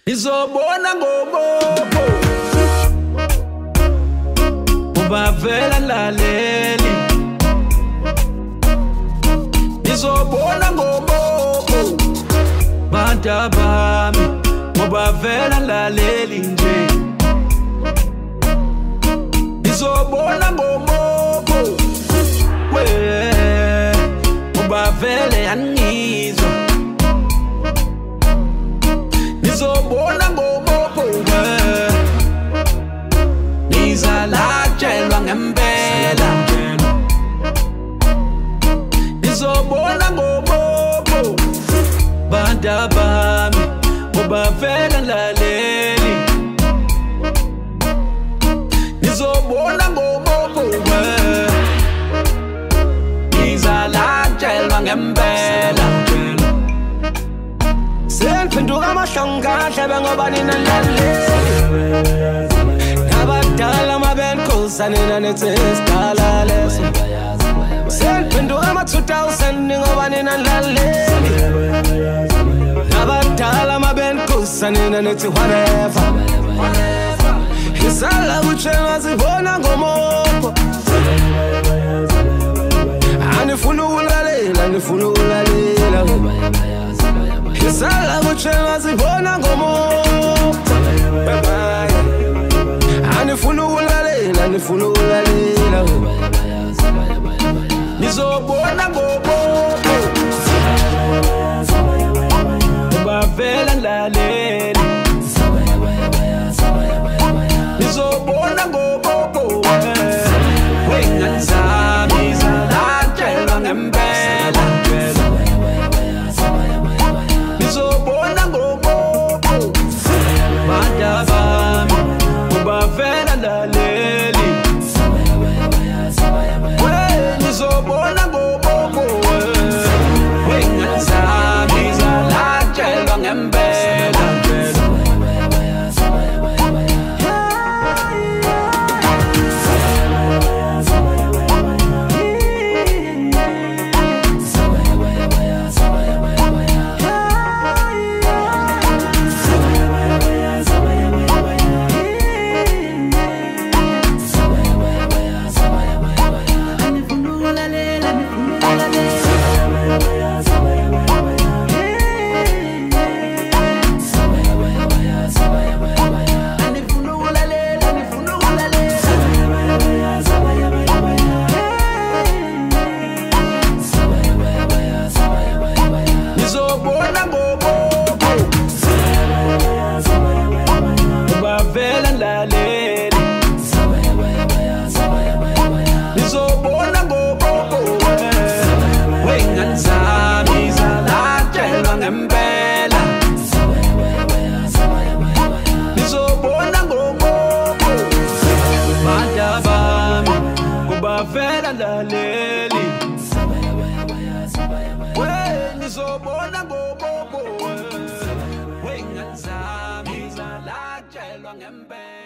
Nizobona ngobobo ubavela laleli. Nizobona ngobobo bantu bami ubavela laleli nje. Nizobona ngobobo we ubavele yanizwa. Nizobona ngobobo nizalatshelwa ngempela. Nizobona ngobobo bantu bami ubavela laleli. Nizobona ngobobo nizalatshelwa ngempela. Seniphenduka amahlongahle ngoba nina laleli. Abadala mabenkosa nina nethi isidala leso. Seniphenduka ama-2000 ngoba nina laleli. Abadala mabenkosa nina nethi whatever. Isala kutshelwa sibona ngomobo. Anifuna ukulalela, anifuna ukulalela. Isala kutshelwa sibona ngomobo. Anifuna ukulalela, anifuna ukulalela. Nizobona ngobobo ubavela laleli. Nizobona ngobobo wengane zami zalatshelwa ngempela. Nizobona ngobobo bantu bami ubavela laleli. Nizobona ngobobo wengane zami zalatshelwa ngempela. Nizobona ngobobo ubavela laleli. Nizobona ngobobo wengane zami zalatshelwa ngempela. Nizobona ngobobo bantu bami ubavela laleli. Nizobona ngobobo wengane zami zalatshelwa ngempela.